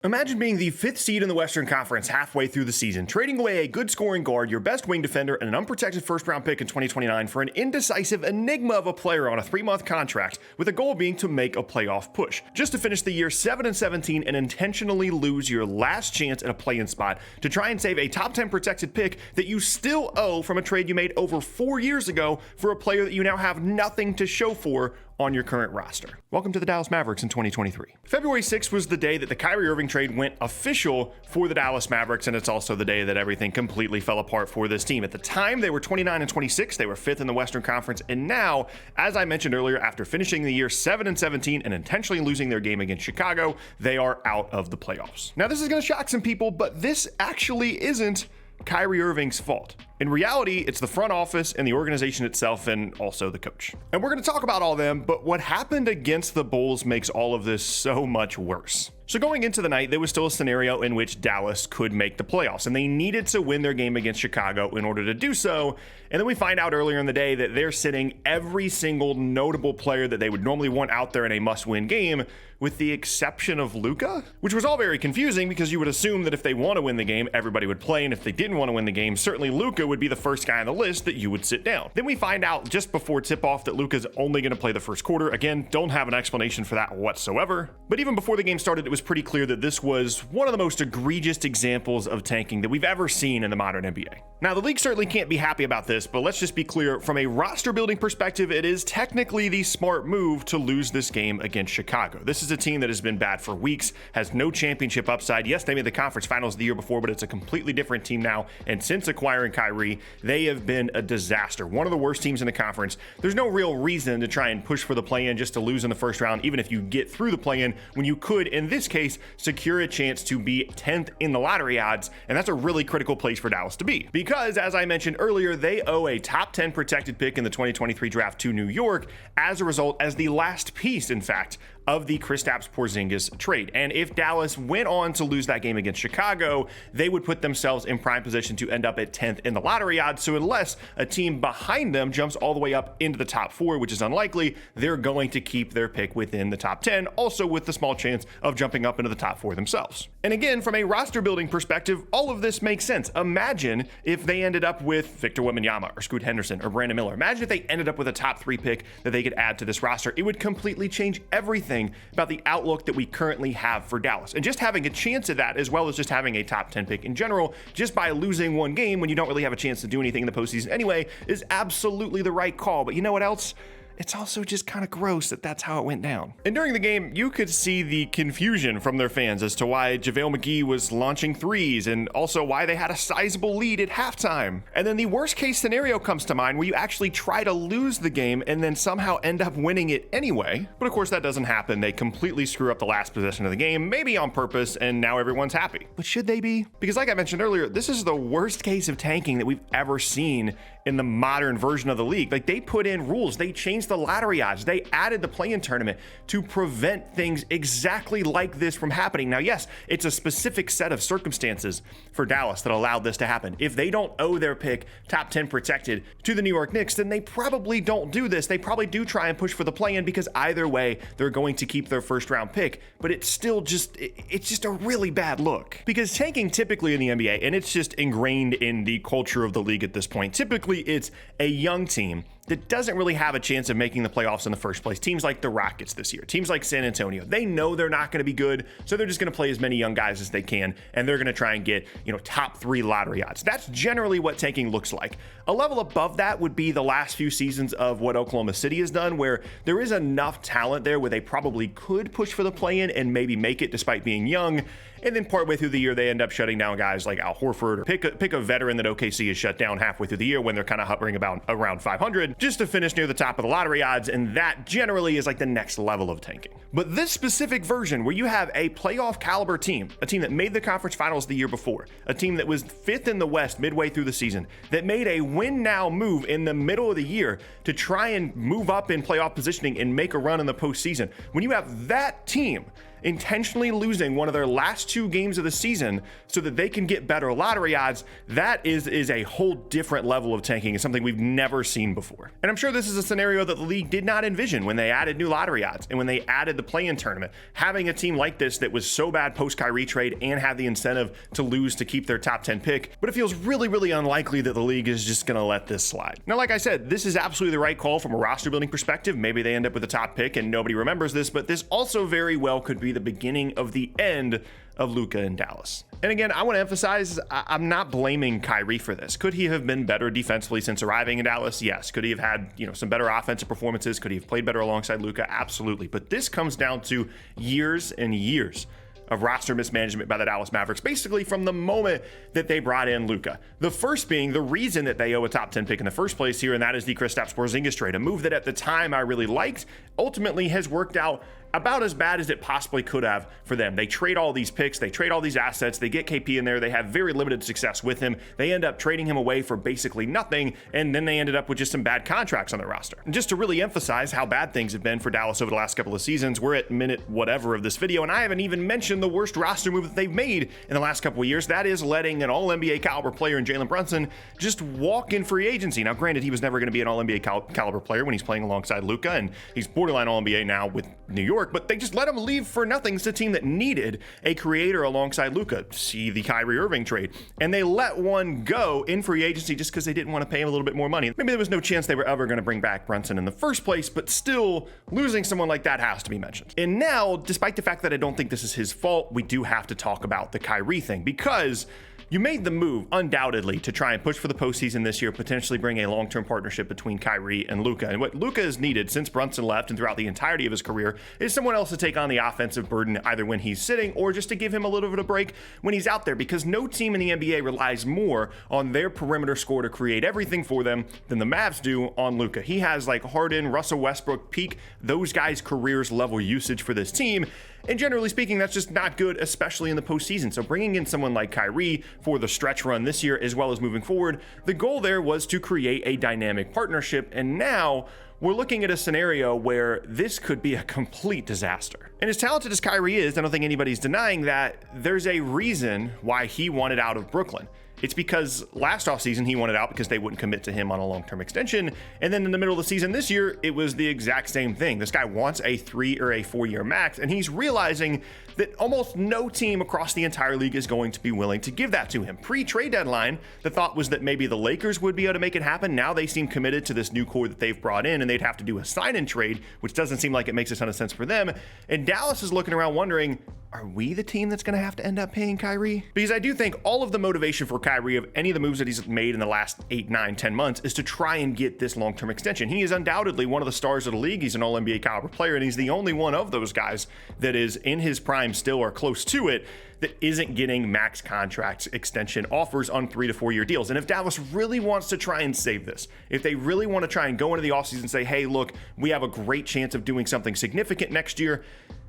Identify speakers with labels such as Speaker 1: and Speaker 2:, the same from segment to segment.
Speaker 1: Imagine being the 5th seed in the Western Conference halfway through the season, trading away a good scoring guard, your best wing defender, and an unprotected first-round pick in 2029 for an indecisive enigma of a player on a 3-month contract, with a goal being to make a playoff push, just to finish the year 7-17 and intentionally lose your last chance at a play-in spot to try and save a top 10 protected pick that you still owe from a trade you made over 4 years ago for a player that you now have nothing to show for on your current roster. Welcome to the Dallas Mavericks in 2023. February 6th was the day that the Kyrie Irving trade went official for the Dallas Mavericks, and it's also the day that everything completely fell apart for this team. At the time, they were 29-26, they were 5th in the Western Conference, and now, as I mentioned earlier, after finishing the year 7-17 and intentionally losing their game against Chicago, they are out of the playoffs. Now, this is going to shock some people, but this actually isn't Kyrie Irving's fault. In reality, it's the front office and the organization itself, and also the coach. And we're going to talk about all of them, but what happened against the Bulls makes all of this so much worse. So going into the night, there was still a scenario in which Dallas could make the playoffs, and they needed to win their game against Chicago in order to do so. And then we find out earlier in the day that they're sitting every single notable player that they would normally want out there in a must-win game, with the exception of Luka, which was all very confusing because you would assume that if they want to win the game, everybody would play, and if they didn't want to win the game, certainly Luka would be the first guy on the list that you would sit down. Then we find out just before tip-off that Luka's only going to play the first quarter. Again, don't have an explanation for that whatsoever. But even before the game started, it was pretty clear that this was one of the most egregious examples of tanking that we've ever seen in the modern NBA. Now, the league certainly can't be happy about this, but let's just be clear, from a roster building perspective, it is technically the smart move to lose this game against Chicago. This is a team that has been bad for weeks, has no championship upside. Yes, they made the conference finals the year before, but it's a completely different team now, and since acquiring Kyrie, they have been a disaster. One of the worst teams in the conference. There's no real reason to try and push for the play-in just to lose in the first round, even if you get through the play-in, when you could, in this case, secure a chance to be 10th in the lottery odds, and that's a really critical place for Dallas to be. Because, as I mentioned earlier, they owe a top 10 protected pick in the 2023 draft to New York as a result, as the last piece, in fact, of the Kristaps Porzingis trade. And if Dallas went on to lose that game against Chicago, they would put themselves in prime position to end up at 10th in the lottery odds. So unless a team behind them jumps all the way up into the top 4, which is unlikely, they're going to keep their pick within the top 10, also with the small chance of jumping up into the top 4 themselves. And again, from a roster building perspective, all of this makes sense. Imagine if they ended up with Victor Wembanyama or Scoot Henderson or Brandon Miller. Imagine if they ended up with a top 3 pick that they could add to this roster. It would completely change everything about the outlook that we currently have for Dallas. And just having a chance at that, as well as just having a top 10 pick in general, just by losing one game when you don't really have a chance to do anything in the postseason anyway, is absolutely the right call. But you know what else? It's also just kind of gross that that's how it went down. And during the game, you could see the confusion from their fans as to why JaVale McGee was launching threes, and also why they had a sizable lead at halftime. And then the worst case scenario comes to mind, where you actually try to lose the game and then somehow end up winning it anyway. But of course that doesn't happen. They completely screw up the last possession of the game, maybe on purpose, and now everyone's happy. But should they be? Because like I mentioned earlier, this is the worst case of tanking that we've ever seen in the modern version of the league. Like, they put in rules, they changed the lottery odds, they added the play-in tournament to prevent things exactly like this from happening. Now, yes, it's a specific set of circumstances for Dallas that allowed this to happen. If they don't owe their pick top 10 protected to the New York Knicks, then they probably don't do this. They probably do try and push for the play-in, because either way, they're going to keep their first round pick. But it's still it's just a really bad look. Because tanking typically in the NBA, and it's just ingrained in the culture of the league at this point, typically it's a young team that doesn't really have a chance of making the playoffs in the first place. Teams like the Rockets this year, teams like San Antonio, they know they're not going to be good, so they're just going to play as many young guys as they can, and they're going to try and get, top 3 lottery odds. That's generally what tanking looks like. A level above that would be the last few seasons of what Oklahoma City has done, where there is enough talent there where they probably could push for the play-in and maybe make it despite being young. And then partway through the year, they end up shutting down guys like Al Horford, or pick a veteran that OKC has shut down halfway through the year when they're kind of hovering about around 500, just to finish near the top of the lottery odds. And that generally is like the next level of tanking. But this specific version, where you have a playoff caliber team, a team that made the conference finals the year before, a team that was 5th in the West midway through the season, that made a win now move in the middle of the year to try and move up in playoff positioning and make a run in the postseason. When you have that team intentionally losing one of their last 2 games of the season so that they can get better lottery odds, that is a whole different level of tanking. It's something we've never seen before. And I'm sure this is a scenario that the league did not envision when they added new lottery odds and when they added the play-in tournament. Having a team like this that was so bad post-Kyrie trade and had the incentive to lose to keep their top 10 pick, but it feels really, really unlikely that the league is just going to let this slide. Now, like I said, this is absolutely the right call from a roster building perspective. Maybe they end up with a top pick and nobody remembers this, but this also very well could be the beginning of the end of Luka in Dallas. And again, I want to emphasize, I'm not blaming Kyrie for this. Could he have been better defensively since arriving in Dallas? Yes. Could he have had, some better offensive performances? Could he have played better alongside Luka? Absolutely. But this comes down to years and years of roster mismanagement by the Dallas Mavericks, basically from the moment that they brought in Luka. The first being the reason that they owe a top 10 pick in the first place here, and that is the Kristaps Porzingis trade, a move that at the time I really liked, ultimately has worked out about as bad as it possibly could have for them. They trade all these picks, they trade all these assets, they get KP in there, they have very limited success with him, they end up trading him away for basically nothing, and then they ended up with just some bad contracts on their roster. And just to really emphasize how bad things have been for Dallas over the last couple of seasons, we're at minute whatever of this video, and I haven't even mentioned the worst roster move that they've made in the last couple of years. That is letting an all-NBA caliber player in Jalen Brunson just walk in free agency. Now, granted, he was never going to be an all-NBA caliber player when he's playing alongside Luka, and he's borderline all-NBA now with New York, but they just let him leave for nothing. It's a team that needed a creator alongside Luka. See the Kyrie Irving trade. And they let one go in free agency just because they didn't want to pay him a little bit more money. Maybe there was no chance they were ever going to bring back Brunson in the first place, but still, losing someone like that has to be mentioned. And now, despite the fact that I don't think this is his fault, we do have to talk about the Kyrie thing, because you made the move, undoubtedly, to try and push for the postseason this year, potentially bring a long-term partnership between Kyrie and Luka. And what Luka has needed since Brunson left and throughout the entirety of his career is someone else to take on the offensive burden, either when he's sitting or just to give him a little bit of a break when he's out there, because no team in the NBA relies more on their perimeter score to create everything for them than the Mavs do on Luka. He has like Harden, Russell Westbrook, peak those guys' careers level usage for this team. And generally speaking, that's just not good, especially in the postseason. So bringing in someone like Kyrie for the stretch run this year, as well as moving forward, the goal there was to create a dynamic partnership. And now we're looking at a scenario where this could be a complete disaster. And as talented as Kyrie is, I don't think anybody's denying that there's a reason why he wanted out of Brooklyn. It's because last offseason he wanted out because they wouldn't commit to him on a long-term extension. And then in the middle of the season this year, it was the exact same thing. This guy wants a 3 or a 4-year max, and he's realizing that almost no team across the entire league is going to be willing to give that to him. Pre-trade deadline, the thought was that maybe the Lakers would be able to make it happen. Now they seem committed to this new core that they've brought in, and they'd have to do a sign-in trade, which doesn't seem like it makes a ton of sense for them. And Dallas is looking around wondering, are we the team that's going to have to end up paying Kyrie? Because I do think all of the motivation for Kyrie of any of the moves that he's made in the last 8, 9, 10 months is to try and get this long-term extension. He is undoubtedly one of the stars of the league. He's an all-NBA caliber player, and he's the only one of those guys that is in his prime still or close to it that isn't getting max contract extension offers on 3 to 4 year deals. And if Dallas really wants to try and save this, if they really want to try and go into the offseason and say, hey, look, we have a great chance of doing something significant next year,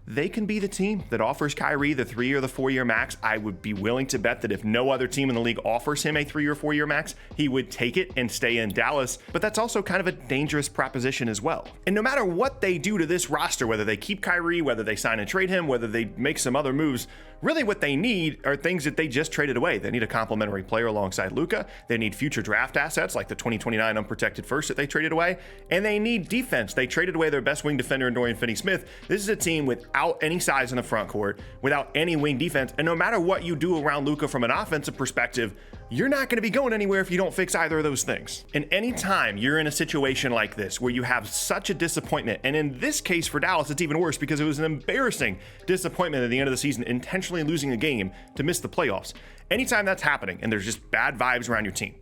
Speaker 1: they can be the team that offers Kyrie the 3 or the 4 year max. I would be willing to bet that if no other team in the league offers him a 3 or 4 year max, he would take it and stay in Dallas. But that's also kind of a dangerous proposition as well. And no matter what they do to this roster, whether they keep Kyrie, whether they sign and trade him, whether they make some other moves, really what they need are things that they just traded away. They need a complementary player alongside Luka. They need future draft assets like the 2029 unprotected first that they traded away. And they need defense. They traded away their best wing defender in Dorian Finney-Smith. This is a team without any size in the front court, without any wing defense. And no matter what you do around Luka from an offensive perspective, you're not going to be going anywhere if you don't fix either of those things. And anytime you're in a situation like this where you have such a disappointment, and in this case for Dallas, it's even worse because it was an embarrassing disappointment at the end of the season, intentionally losing a game to miss the playoffs. Anytime that's happening and there's just bad vibes around your team,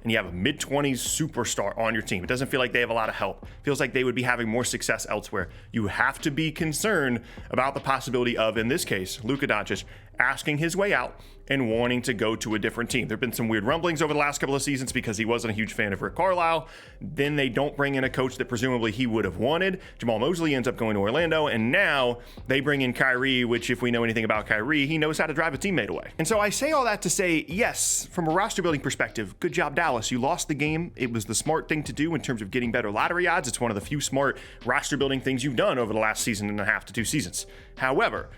Speaker 1: and you have a mid-20s superstar on your team, it doesn't feel like they have a lot of help. It feels like they would be having more success elsewhere. You have to be concerned about the possibility of, in this case, Luka Doncic asking his way out and wanting to go to a different team. There have been some weird rumblings over the last couple of seasons because he wasn't a huge fan of Rick Carlisle. Then they don't bring in a coach that presumably he would have wanted. Jamal Mosley ends up going to Orlando, and now they bring in Kyrie, which if we know anything about Kyrie, he knows how to drive a teammate away. And so I say all that to say, yes, from a roster building perspective, good job, Dallas. You lost the game. It was the smart thing to do in terms of getting better lottery odds. It's one of the few smart roster building things you've done over the last season and a half to 2 seasons. However,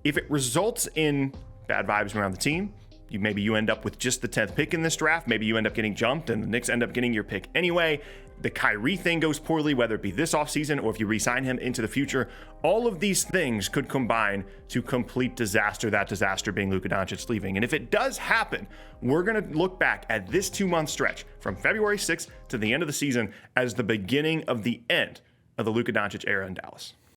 Speaker 1: If it results in bad vibes around the team, maybe you end up with just the 10th pick in this draft. Maybe you end up getting jumped and the Knicks end up getting your pick anyway. The Kyrie thing goes poorly, whether it be this offseason or if you re-sign him into the future. All of these things could combine to complete disaster, that disaster being Luka Doncic leaving. And if it does happen, we're going to look back at this 2-month stretch from February 6th to the end of the season as the beginning of the end of the Luka Doncic era in Dallas.